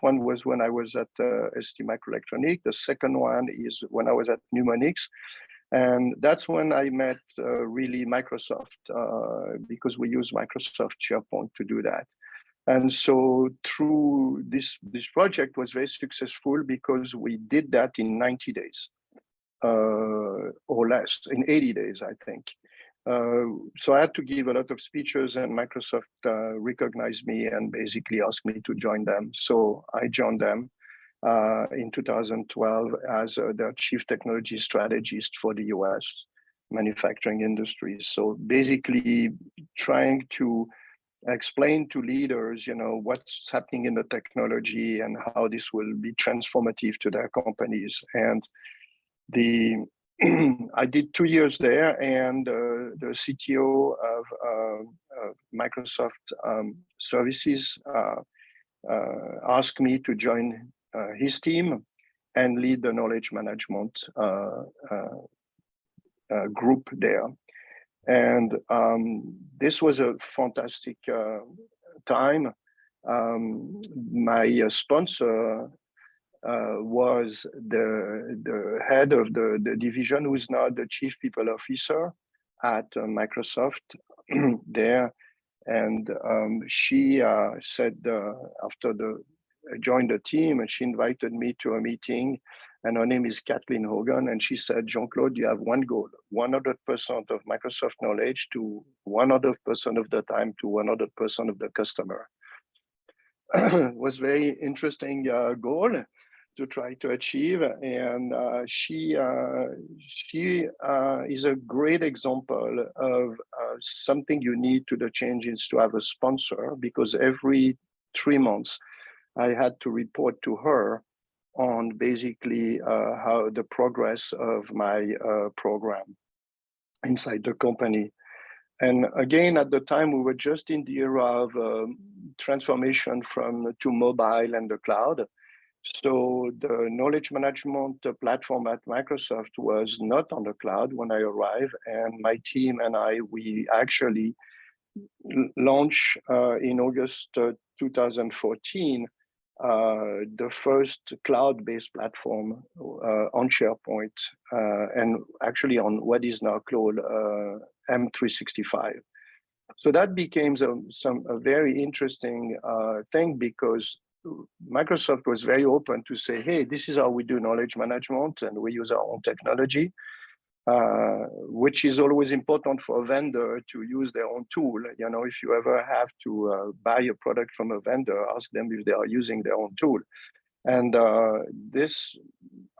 one was when I was at ST Microelectronics. The second one is when I was at Mnemonics. And that's when I met really Microsoft, because we use Microsoft SharePoint to do that. And so through this project was very successful because we did that in 90 days or less, in 80 days, I think. So I had to give a lot of speeches, and Microsoft recognized me and basically asked me to join them. So I joined them in 2012 as their chief technology strategist for the US manufacturing industry. So basically trying to explain to leaders, what's happening in the technology and how this will be transformative to their companies. And I did 2 years there, and the CTO of Microsoft Services asked me to join his team and lead the knowledge management group there. And this was a fantastic time. My sponsor was the head of the division, who is now the chief people officer at Microsoft there. And she said after I joined the team, and she invited me to a meeting, and her name is Kathleen Hogan, and she said, Jean-Claude, you have one goal, 100% of Microsoft knowledge to 100% of the time to 100% of the customer. It was very interesting goal to try to achieve, and she is a great example of something you need to the change is to have a sponsor, because every 3 months I had to report to her on basically how the progress of my program inside the company. And again, at the time, we were just in the era of transformation to mobile and the cloud. So the knowledge management platform at Microsoft was not on the cloud when I arrived, and my team and we actually launched in August 2014 the first cloud-based platform on SharePoint and actually on what is now called M365. So that became a very interesting thing, because Microsoft was very open to say, hey, this is how we do knowledge management, and we use our own technology, which is always important for a vendor to use their own tool. If you ever have to buy a product from a vendor, ask them if they are using their own tool. And this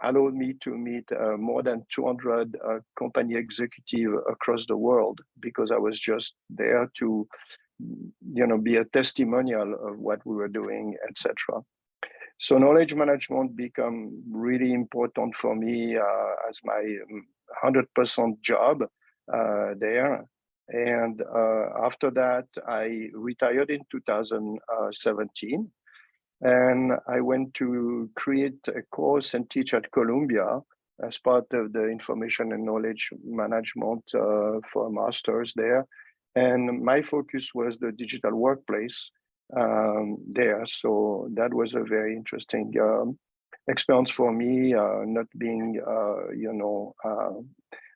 allowed me to meet more than 200 company executives across the world, because I was just there to be a testimonial of what we were doing, etc. So knowledge management became really important for me as my 100% job there. And after that, I retired in 2017. And I went to create a course and teach at Columbia as part of the information and knowledge management for a master's there. And my focus was the digital workplace there. So that was a very interesting experience for me, not being,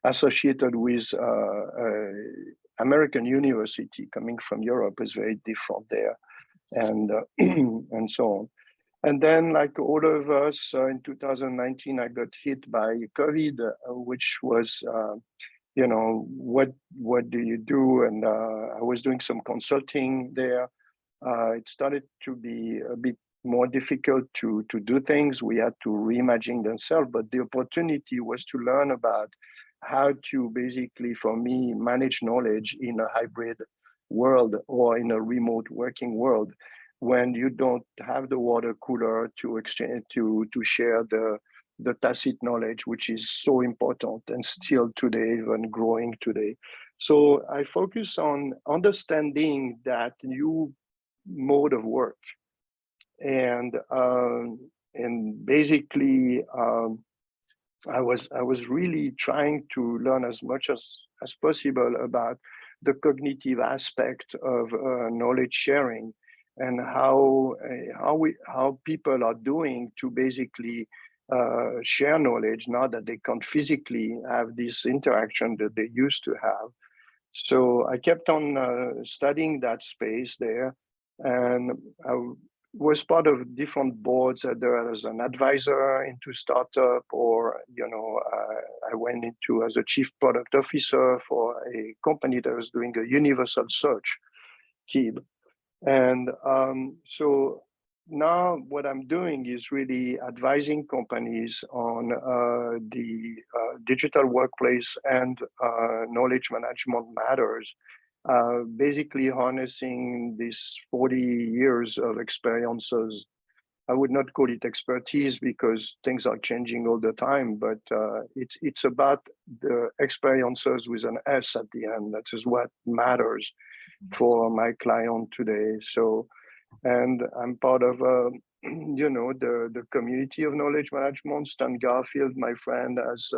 associated with American university. Coming from Europe is very different there, and and so on. And then, like all of us, in 2019, I got hit by COVID, which was, what do you do? And I was doing some consulting there. It started to be a bit more difficult to do things. We had to reimagine themselves, but the opportunity was to learn about how to basically, for me, manage knowledge in a hybrid world or in a remote working world, when you don't have the water cooler to exchange, to share the tacit knowledge, which is so important and still today, even growing today. So I focus on understanding that new mode of work, and basically I was really trying to learn as much as possible about the cognitive aspect of knowledge sharing, and how people are doing to basically share knowledge now that they can't physically have this interaction that they used to have. So I kept on studying that space there, and I was part of different boards, either as an advisor into startup, or I went into as a chief product officer for a company that was doing a universal search, KIB. And so now what I'm doing is really advising companies on the digital workplace and knowledge management matters, basically harnessing these 40 years of experiences. I would not call it expertise because things are changing all the time, but it's about the experiences with an S at the end. That is what matters for my client today. So, and I'm part of, the community of knowledge management. Stan Garfield, my friend, has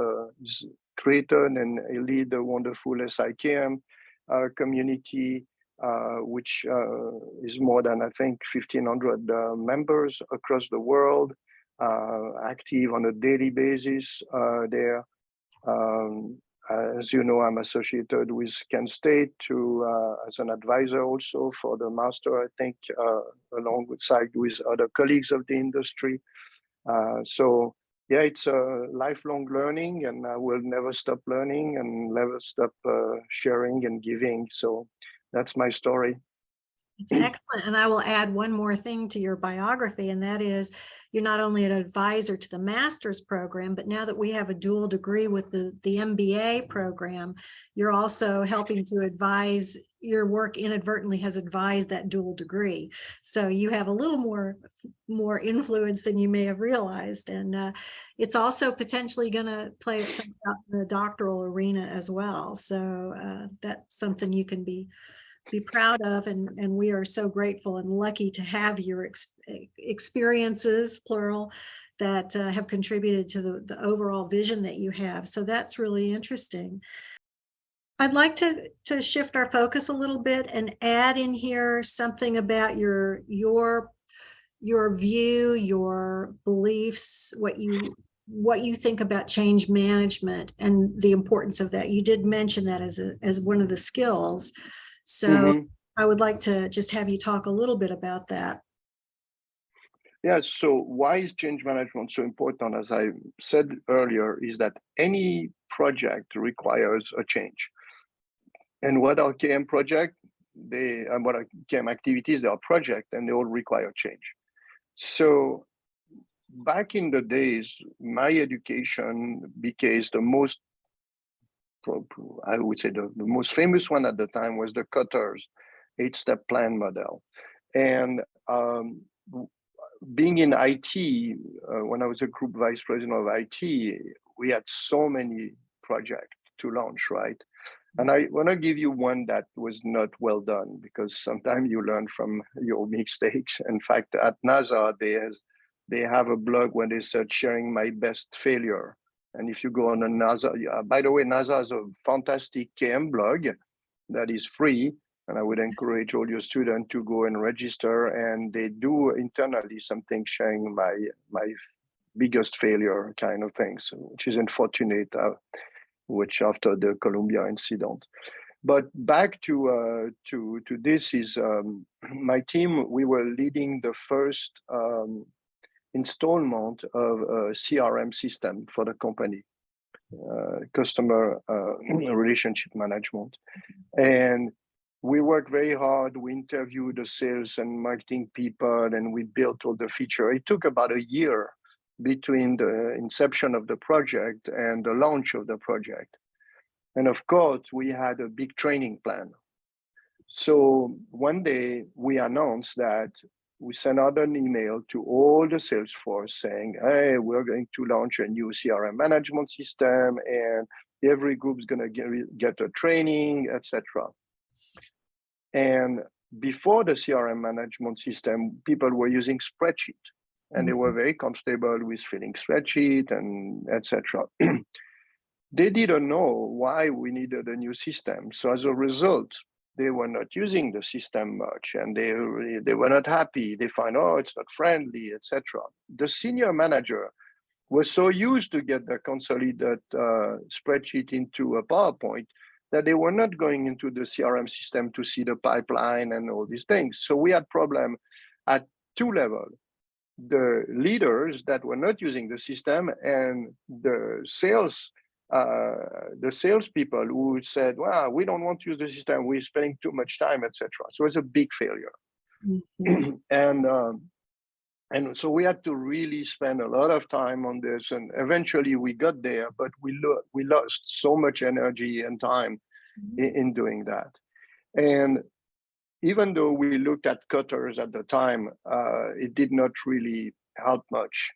created and lead a wonderful SIKM community, which is more than, I think, 1,500 members across the world, active on a daily basis there. As you know, I'm associated with Kent State as an advisor also for the master, I think, alongside with other colleagues of the industry. So yeah, it's a lifelong learning, and I will never stop learning and never stop sharing and giving. So that's my story. It's excellent. And I will add one more thing to your biography, and that is you're not only an advisor to the master's program, but now that we have a dual degree with the MBA program, you're also helping to advise. Your work inadvertently has advised that dual degree. So you have a little more influence than you may have realized. And it's also potentially going to play itself out in the doctoral arena as well. So that's something you can be proud of, and we are so grateful and lucky to have your experiences, plural, that have contributed to the overall vision that you have. So that's really interesting. I'd like to shift our focus a little bit and add in here something about your view, your beliefs, what you think about change management and the importance of that. You did mention that as one of the skills. So I would like to just have you talk a little bit about that. Yeah, so why is change management so important? As I said earlier, is that any project requires a change. And what are KM project? What are KM activities? They are projects, and they all require change. So back in the days, my education became the most, I would say the most famous one at the time was the Cutter's 8-step plan model. And being in IT, when I was a group vice president of IT, we had so many projects to launch, right? And I want to give you one that was not well done, because sometimes you learn from your mistakes. In fact, at NASA, they have a blog where they said sharing my best failure. And if you go on a NASA, by the way, NASA has a fantastic KM blog that is free. And I would encourage all your students to go and register. And they do internally something sharing my biggest failure kind of things, which is unfortunate, which after the Columbia incident. But back to this is my team. We were leading the first installment of a CRM system for the company, customer relationship management, and we worked very hard. We interviewed the sales and marketing people, and we built all the feature. It took about a year between the inception of the project and the launch of the project. And of course, we had a big training plan. So one day we announced that we sent out an email to all the sales force saying, hey, we're going to launch a new CRM management system, and every group is going to get a training, etc. And before the CRM management system, people were using spreadsheet, and they were very comfortable with filling spreadsheet and etc. They didn't know why we needed a new system. So as a result, they were not using the system much, and they were not happy. They find, oh, it's not friendly, etc. The senior manager was so used to get the consolidated spreadsheet into a PowerPoint that they were not going into the CRM system to see the pipeline and all these things. So we had problem at two levels: the leaders that were not using the system, and the salespeople who said, well, we don't want to use the system, we're spending too much time, etc. So it's a big failure. Mhm. And so we had to really spend a lot of time on this, and eventually we got there, but we lost so much energy and time in doing that. And even though we looked at cutters at the time, it did not really help much.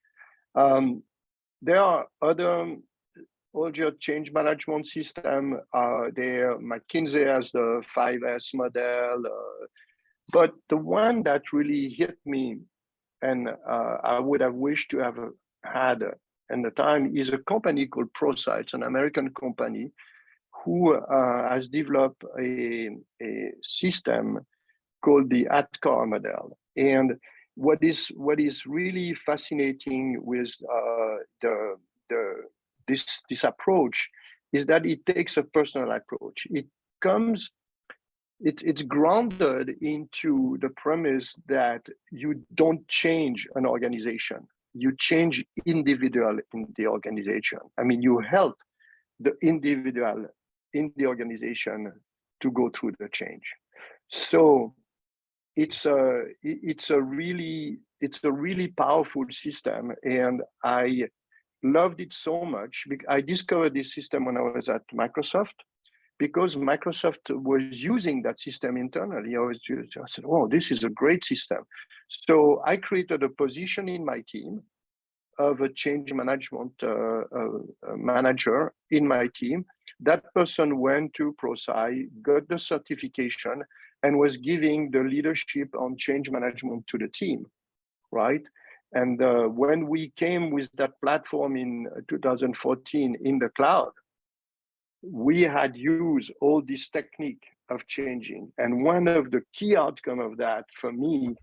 There are other change management system. There, McKinsey has the 5S model, but the one that really hit me, and I would have wished to have had in the time, is a company called ProSite. It's an American company who has developed a system called the ATCAR model. And what is really fascinating with this approach is that it takes a personal approach. It's grounded into the premise that you don't change an organization, you change individual in the organization. I mean, you help the individual in the organization to go through the change. So it's a really powerful system, and I loved it so much. I discovered this system when I was at Microsoft, because Microsoft was using that system internally. I said, oh, this is a great system. So I created a position in my team of a change management manager in my team. That person went to ProSci, got the certification, and was giving the leadership on change management to the team, right? And when we came with that platform in 2014 in the cloud, we had used all this technique of changing. And one of the key outcome of that for me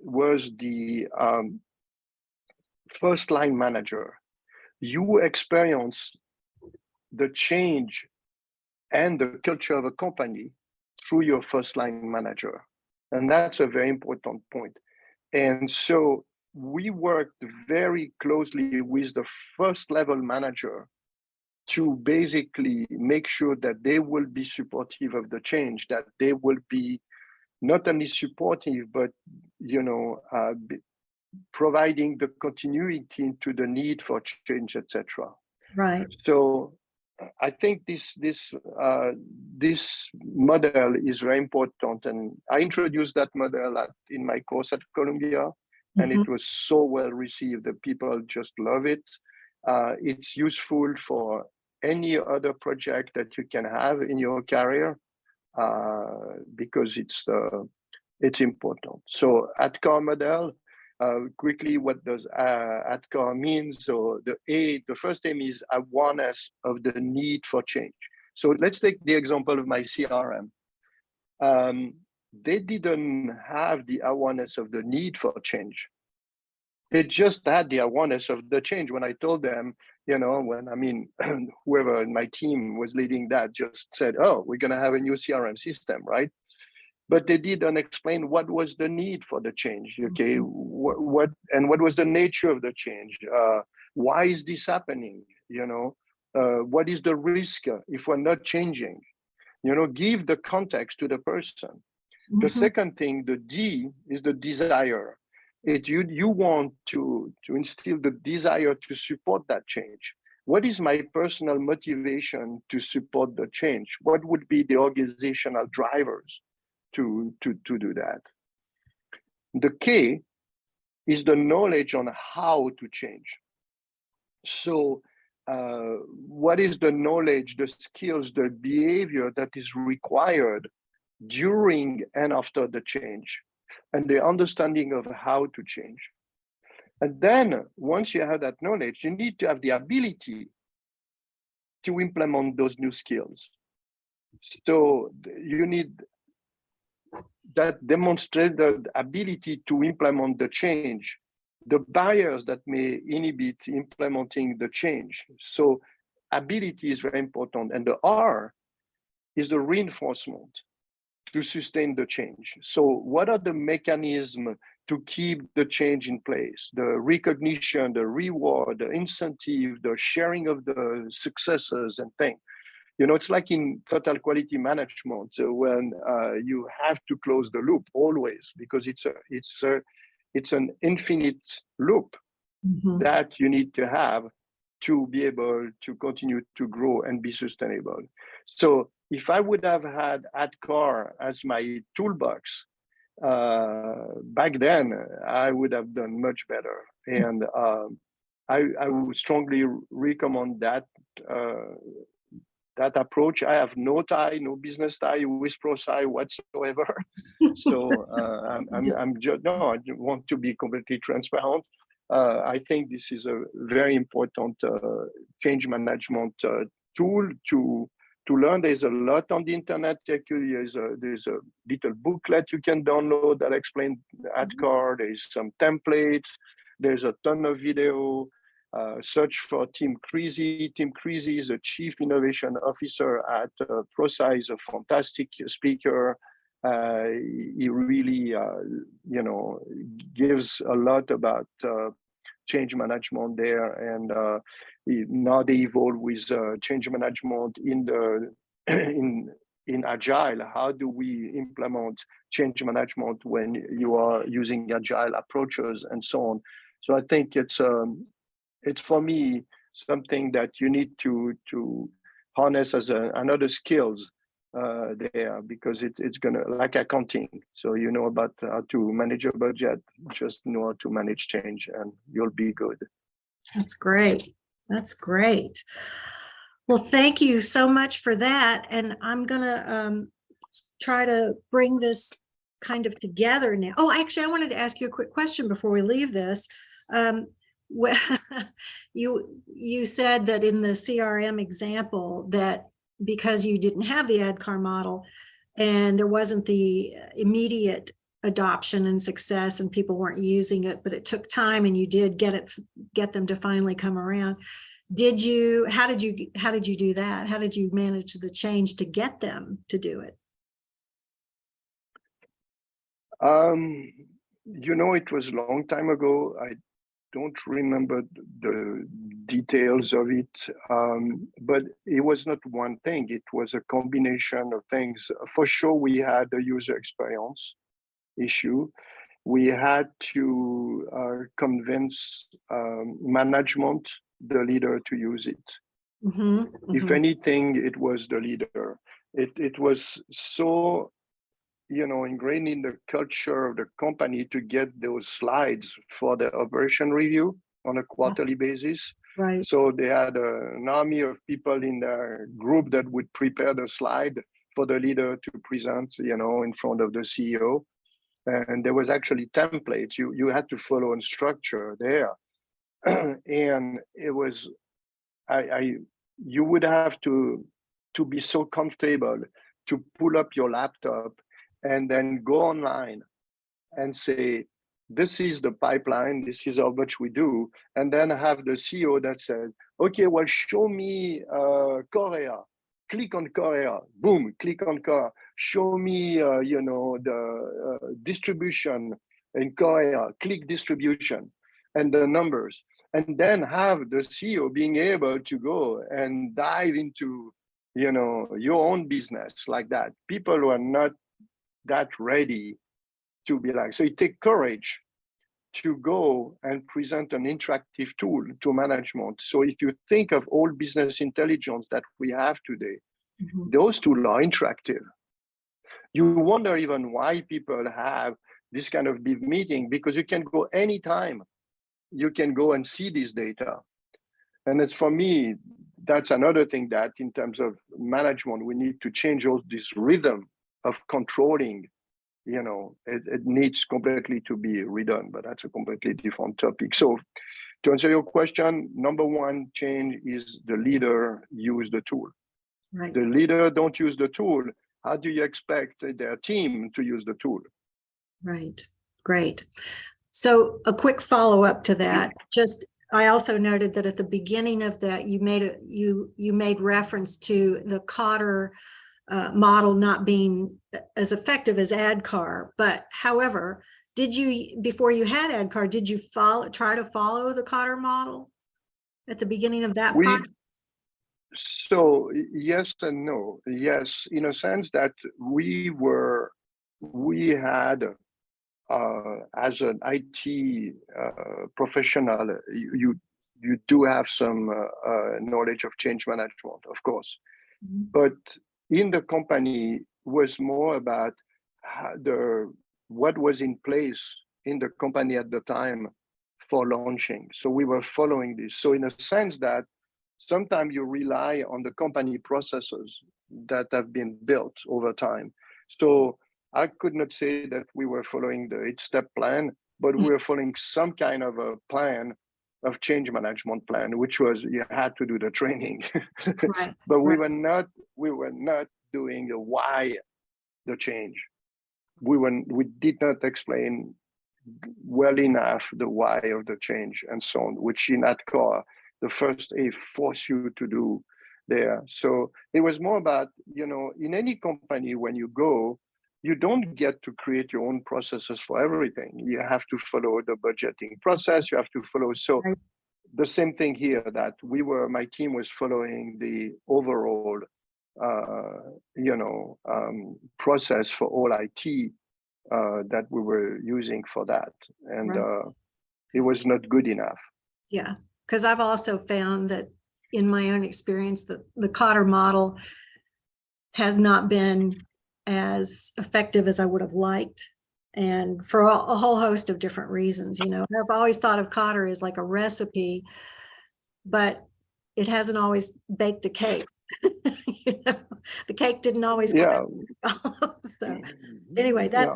was the first line manager. You experience the change and the culture of a company through your first line manager. And that's a very important point. And so we worked very closely with the first level manager to basically make sure that they will be supportive of the change, that they will be not only supportive, but providing the continuity into the need for change, etc. Right. So I think this model is very important, and I introduced that model in my course at Columbia, and it was so well received that people just love it. It's useful for any other project that you can have in your career, because it's important. So ATCAR model. Quickly, what does ATCAR mean? So the first aim is awareness of the need for change. So let's take the example of my CRM. They didn't have the awareness of the need for change. They just had the awareness of the change. When I told them, whoever in my team was leading that just said, oh, we're going to have a new CRM system, right? But they didn't explain what was the need for the change. Okay, what was the nature of the change? Why is this happening? What is the risk if we're not changing? Give the context to the person. The second thing, the D, is the desire. You want to instill the desire to support that change. What is my personal motivation to support the change? What would be the organizational drivers to do that? The K is the knowledge on how to change. So what is the knowledge, the skills, the behavior that is required during and after the change, and the understanding of how to change? And then once you have that knowledge, you need to have the ability to implement those new skills. So you need that demonstrated ability to implement the change, the barriers that may inhibit implementing the change. So ability is very important. And the R is the reinforcement to sustain the change. So what are the mechanisms to keep the change in place? The recognition, the reward, the incentive, the sharing of the successes and things. You know, it's like in total quality management when you have to close the loop always, because it's an infinite loop that you need to have to be able to continue to grow and be sustainable. So if I would have had ADKAR as my toolbox back then, I would have done much better. And I would strongly recommend that that approach. I have no tie, no business tie with ProSci whatsoever. So I'm just, no, I want to be completely transparent. I think this is a very important change management tool to learn. There's a lot on the internet. Actually, there's a little booklet you can download that explains ADKAR. There's some templates. There's a ton of video. Search for Tim Creasy. Tim Creasy is a Chief Innovation Officer at ProSci. He's a fantastic speaker. He really, you know, gives a lot about change management there, and now they evolve with change management in the in Agile. How do we implement change management when you are using Agile approaches and so on? So I think it's for me something that you need to harness as another skills there, because it's gonna, like accounting. So you know about how to manage a budget, just know how to manage change, and you'll be good. That's great. That's great. Well, thank you so much for that. And I'm gonna try to bring this kind of together now. Oh, actually, I wanted to ask you a quick question before we leave this. You said that in the CRM example that because you didn't have the ADKAR model and there wasn't the immediate adoption and success and people weren't using it, but it took time and you did get them to finally come around. How did you do that? How did you manage the change to get them to do it? You know, it was a long time ago. I don't remember the details of it, but it was not one thing. It was a combination of things. For sure, we had a user experience issue. We had to convince management, the leader, to use it. If anything, it was the leader. It was so, you know, ingrained in the culture of the company to get those slides for the operation review on a quarterly basis. Right. So they had an army of people in their group that would prepare the slide for the leader to present, you know, in front of the CEO. And there was actually templates. You had to follow a structure there. And it was, you would have to be so comfortable to pull up your laptop and then go online and say, this is the pipeline, this is how much we do, and then have the CEO that says, okay, well, show me Korea, click on Korea, boom, click on Korea, show me, you know, the distribution in Korea, click distribution, and the numbers, and then have the CEO being able to go and dive into, you know, your own business like that. People who are not that ready to be like, so it takes courage to go and present an interactive tool to management. So if you think of all business intelligence that we have today, those tools are interactive. You wonder even why people have this kind of big meeting, because you can go anytime. You can go and see this data. And it's, for me, that's another thing that in terms of management, we need to change all this rhythm of controlling. You know, it needs completely to be redone, but that's a completely different topic. So to answer your question, number one change is the leader use the tool. Right. The leader don't use the tool. How do you expect their team to use the tool? Right. Great. So a quick follow-up to that, just I also noted that at the beginning of that you made reference to the Cotter model not being as effective as ADKAR, but however, did you, before you had ADKAR, did you try to follow the Cotter model at the beginning of that We process? So yes and no. Yes, in a sense that we had as an IT professional, you do have some knowledge of change management, of course, Mhm. but in the company was more about what was in place in the company at the time for launching. So we were following this. So in a sense that sometimes you rely on the company processes that have been built over time. So I could not say that we were following the 8-step plan, but we were following some kind of a plan of change management plan, which was you had to do the training. Right. But Right. we were not doing the why the change. We did not explain well enough the why of the change and so on, which in ADKAR, the first A force you to do there. So it was more about, in any company, when you go, you don't get to create your own processes for everything. You have to follow the budgeting process. You have to follow. So Right. the same thing here, that my team was following the overall, process for all IT that we were using for that. And Right. it was not good enough. Yeah, because I've also found that in my own experience that the Cotter model has not been as effective as I would have liked. And for a whole host of different reasons, I've always thought of Cotter as like a recipe, but it hasn't always baked a cake. The cake didn't always come Yeah. out. So anyway, Yeah.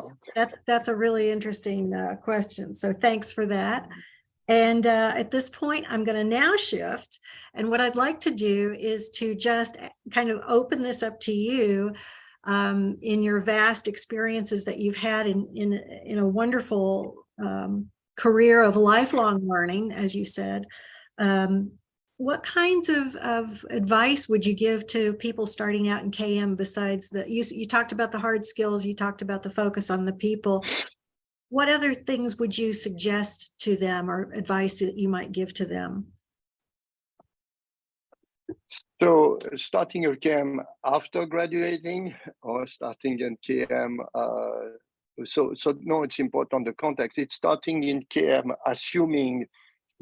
that's a really interesting question. So thanks for that. And at this point, I'm going to now shift. And what I'd like to do is to just kind of open this up to you in your vast experiences that you've had in a wonderful career of lifelong learning, as you said. What kinds of advice would you give to people starting out in KM besides you talked about the hard skills, you talked about the focus on the people. What other things would you suggest to them or advice that you might give to them? So starting in KM after graduating or starting in KM, so no, it's important the context. It's starting in KM, assuming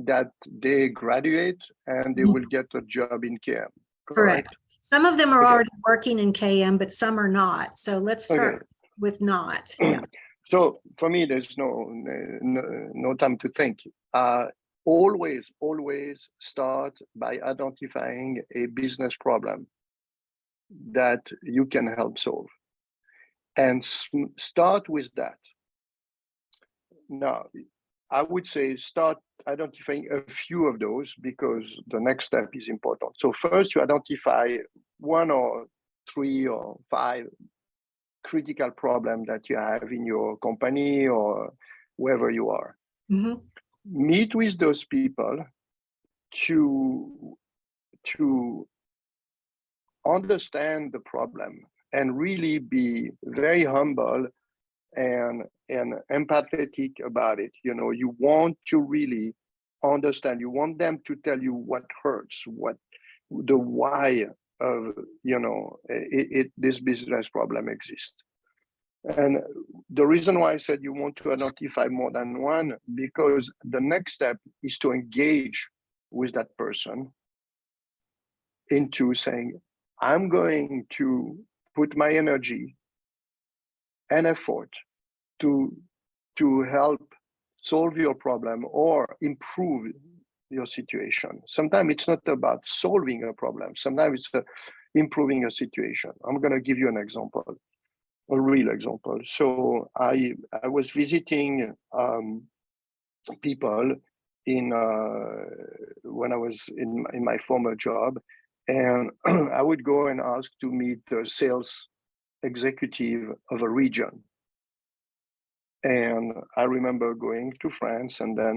that they graduate and they will get a job in KM, correct? Some of them are Okay. already working in KM, but some are not. So let's start Okay. with not. Yeah. So for me, there's no time to think. Always start by identifying a business problem that you can help solve, and start with that. Now, I would say start identifying a few of those because the next step is important. So first, you identify 1 or 3 or 5 critical problem that you have in your company or wherever you are. Mm-hmm. Meet with those people to understand the problem and really be very humble and empathetic about it. You want to really understand. You want them to tell you what hurts, what the why of this business problem exists. And the reason why I said you want to identify more than one, because the next step is to engage with that person into saying, I'm going to put my energy and effort to help solve your problem or improve your situation. Sometimes it's not about solving a problem. Sometimes it's improving a situation. I'm going to give you an example, a real example. So I was visiting people when I was in my former job, And I would go and ask to meet the sales executive of a region. And I remember going to France and then,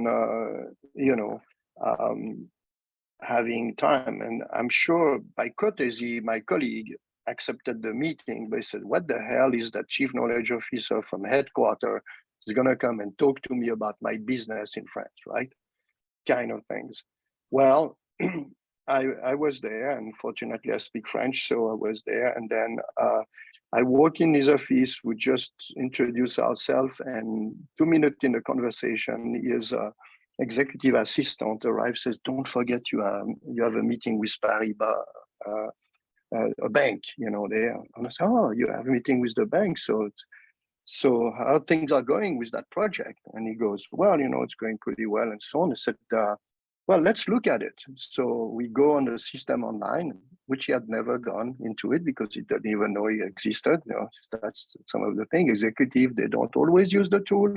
having time. And I'm sure by courtesy, my colleague accepted the meeting, but he said, what the hell is that chief knowledge officer from headquarters is going to come and talk to me about my business in France, right? Kind of things. Well, I was there, and fortunately I speak French, so I was there. And then I walk in his office, we just introduce ourselves, and 2 minutes in the conversation, his executive assistant arrives, says, don't forget you have a meeting with Paribas, a bank, there. And I say, oh, you have a meeting with the bank, so how things are going with that project? And he goes, well, it's going pretty well and so on. I said, well, let's look at it. So we go on the system online, which he had never gone into it because he didn't even know it existed. That's some of the thing. Executive, they don't always use the tool.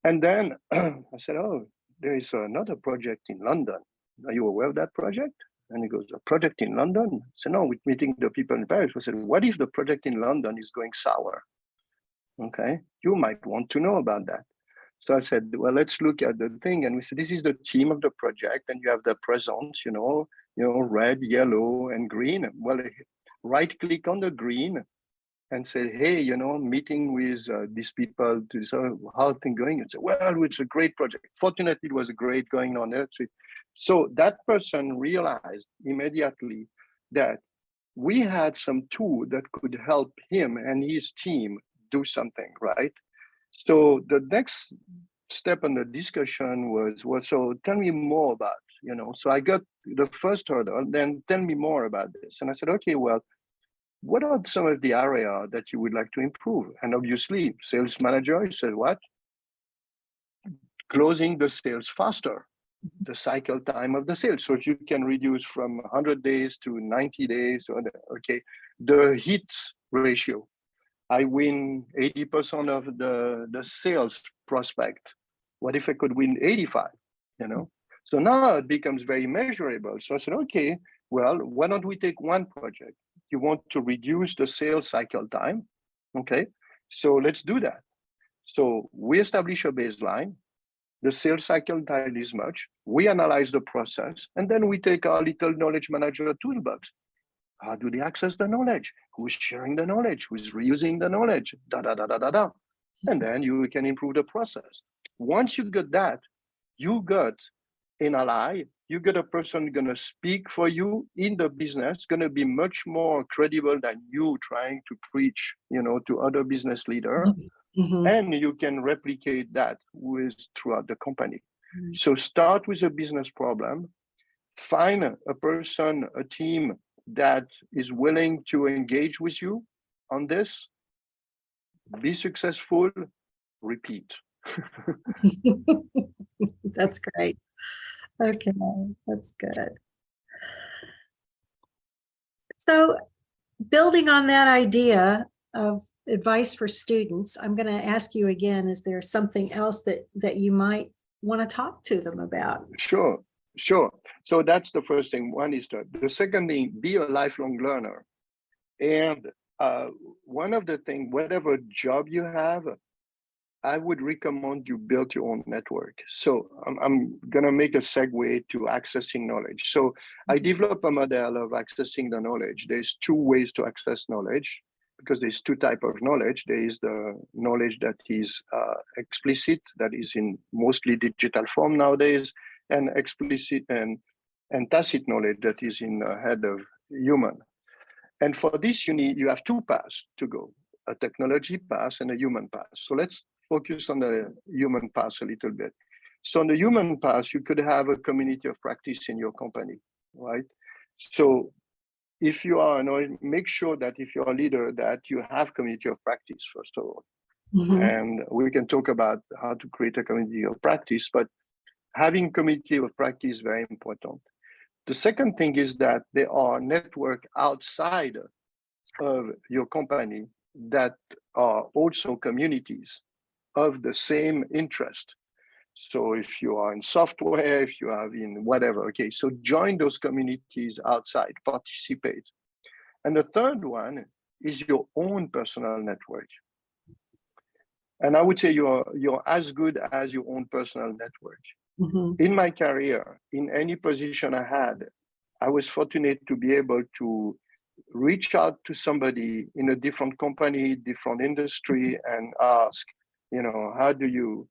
And then I said, oh, there is another project in London. Are you aware of that project? And he goes, a project in London? I said, no, we're meeting the people in Paris. I said, what if the project in London is going sour? Okay, you might want to know about that. So I said, well, let's look at the thing. And we said, this is the theme of the project. And you have the presents, red, yellow, and green. Well, right click on the green and say, hey, meeting with these people to say, how things going? And say, well, it's a great project. Fortunately, it was great going on there. So that person realized immediately that we had some tool that could help him and his team do something, right? So the next step in the discussion was, well, so tell me more about, so I got the first hurdle, then tell me more about this. And I said, okay, well, what are some of the area that you would like to improve? And obviously, sales manager, he said, what? Closing the sales faster, the cycle time of the sales. So if you can reduce from 100 days to 90 days, okay, the hit ratio. I win 80% of the sales prospect. What if I could win 85, So now it becomes very measurable. So I said, okay, well, why don't we take one project? You want to reduce the sales cycle time? Okay, so let's do that. So we establish a baseline. The sales cycle time is much. We analyze the process, and then we take our little knowledge manager toolbox. How do they access the knowledge? Who's sharing the knowledge? Who's reusing the knowledge? And then you can improve the process. Once you got that, you got an ally, you got a person going to speak for you in the business, going to be much more credible than you trying to preach, to other business leaders. Mm-hmm. And you can replicate that throughout the company. Mm-hmm. So start with a business problem, find a person, a team that is willing to engage with you on this, be successful, repeat. That's great. Okay, that's good. So building on that idea of advice for students, I'm going to ask you again, is there something else that you might want to talk to them about? Sure. So that's the first thing. One is that. The second thing, be a lifelong learner. And one of the things, whatever job you have, I would recommend you build your own network. So I'm going to make a segue to accessing knowledge. So I developed a model of accessing the knowledge. There's two ways to access knowledge, because there's two types of knowledge. There is the knowledge that is explicit, that is in mostly digital form nowadays, and explicit and tacit knowledge that is in the head of human. And for this, you have two paths to go, a technology path and a human path. So let's focus on the human path a little bit. So on the human path, you could have a community of practice in your company, right? So if you are, make sure that if you're a leader, that you have community of practice, first of all. Mm-hmm. And we can talk about how to create a community of practice, but having community of practice is very important. The second thing is that there are networks outside of your company that are also communities of the same interest. So if you are in software, if you are in whatever, okay, so join those communities outside, participate. And the third one is your own personal network. And I would say you're as good as your own personal network. In my career, in any position I had, I was fortunate to be able to reach out to somebody in a different company, different industry, and ask, how do you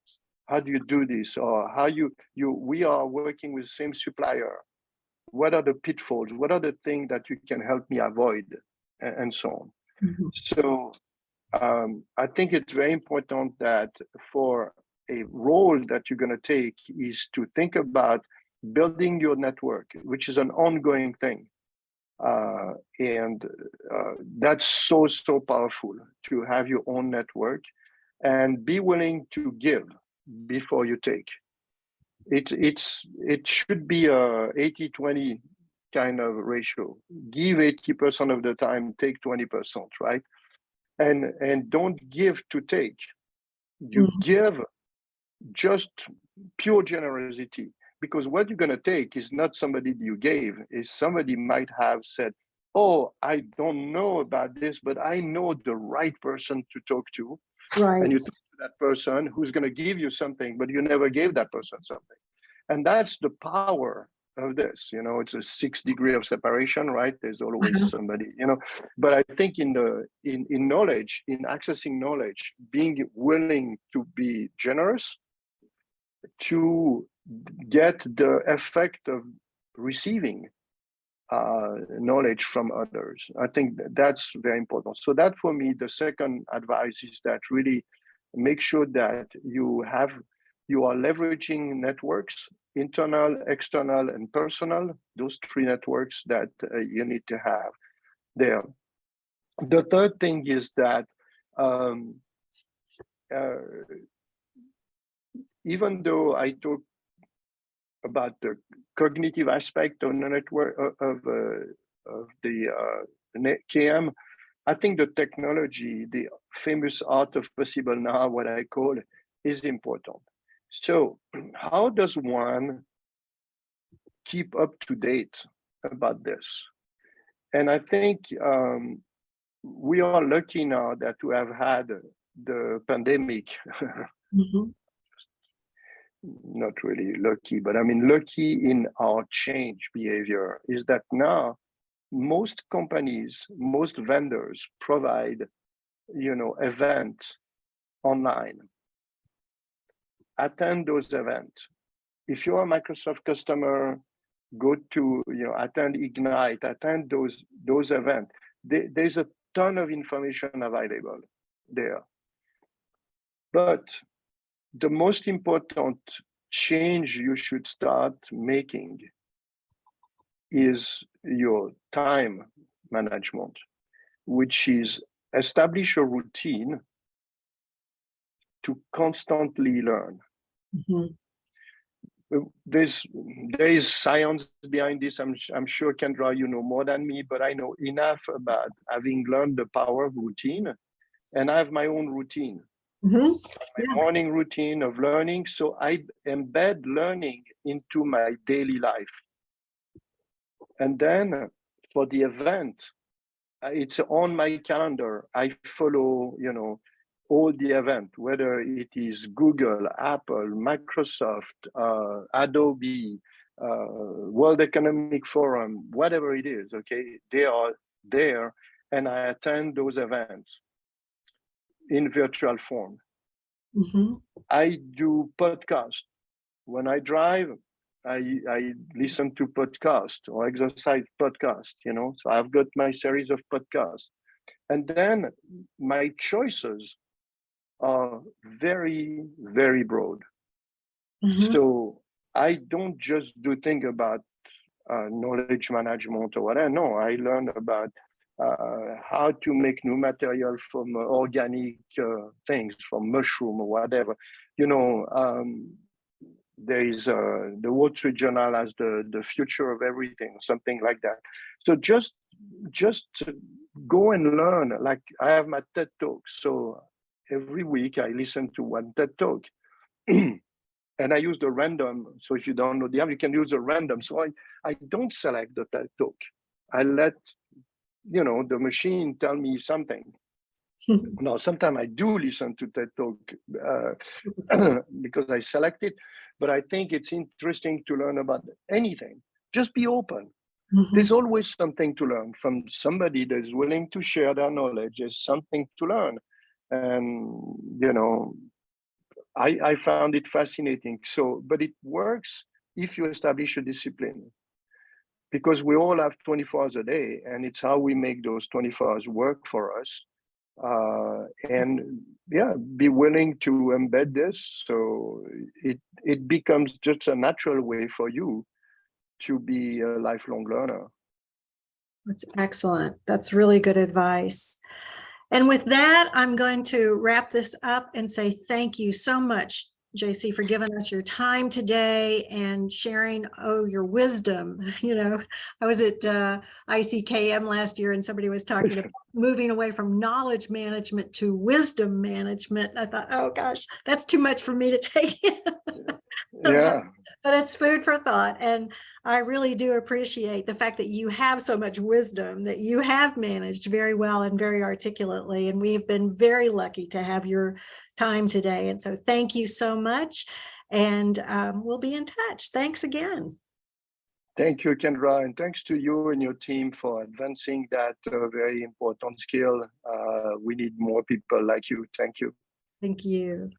do this, or how we are working with the same supplier. What are the pitfalls? What are the things that you can help me avoid, and so on. So I think it's very important that for a role that you're going to take is to think about building your network, which is an ongoing thing. And that's so powerful to have your own network and be willing to give before you take. It should be a 80-20 kind of ratio. Give 80% of the time, take 20%, right? And don't give to take. You give just pure generosity, because what you're going to take is not somebody you gave, is somebody might have said, oh, I don't know about this, but I know the right person to talk to. Right. And you talk to that person who's going to give you something, but you never gave that person something. And that's the power of this. It's a 6 degree of separation, right? There's always somebody, but I think in knowledge, in accessing knowledge, being willing to be generous, to get the effect of receiving knowledge from others. I think that's very important. So that, for me, the second advice is that really make sure that you are leveraging networks, internal, external, and personal, those 3 networks that you need to have there. The third thing is that even though I talk about the cognitive aspect of the network of the KM, I think the technology, the famous art of possible now, what I call, is important. So how does one keep up to date about this? And I think we are lucky now that we have had the pandemic. Not really lucky, but I mean lucky in our change behavior, is that now most companies, most vendors provide, events online. Attend those events. If you're a Microsoft customer, go to, attend Ignite, attend those events. There's a ton of information available there. But the most important change you should start making is your time management, which is establish a routine to constantly learn. There is science behind this. I'm sure, Kendra, you know more than me, but I know enough about having learned the power of routine, and I have my own routine. My morning routine of learning. So I embed learning into my daily life. And then for the event, it's on my calendar. I follow, all the event, whether it is Google, Apple, Microsoft, Adobe, World Economic Forum, whatever it is, okay? They are there, and I attend those events in virtual form. I do podcast. When I drive, I listen to podcast or exercise podcast, so I've got my series of podcasts. And then my choices are very, very broad. So I don't just do things about knowledge management or whatever. No, I learn about how to make new material from organic things, from mushroom or whatever. There is the Wall Street Journal as the future of everything, something like that. So just go and learn. Like I have my TED Talk. So every week I listen to one TED Talk. and I use the random. So if you don't know the app, you can use the random. So I don't select the TED Talk. I let, the machine tell me something. Now, sometimes I do listen to TED Talk because I select it, but I think it's interesting to learn about anything. Just be open. There's always something to learn from somebody that's willing to share their knowledge. There's something to learn. And, I found it fascinating. So, but it works if you establish a discipline, because we all have 24 hours a day, and it's how we make those 24 hours work for us. And yeah, be willing to embed this, so it becomes just a natural way for you to be a lifelong learner. That's excellent. That's really good advice. And with that, I'm going to wrap this up and say thank you so much, JC, for giving us your time today and sharing, your wisdom. I was at ICKM last year and somebody was talking about moving away from knowledge management to wisdom management. I thought, oh gosh, that's too much for me to take in. Yeah. But it's food for thought. And I really do appreciate the fact that you have so much wisdom, that you have managed very well and very articulately. And we've been very lucky to have your time today. And so thank you so much. And we'll be in touch. Thanks again. Thank you, Kendra, and thanks to you and your team for advancing that very important skill. We need more people like you. Thank you. Thank you.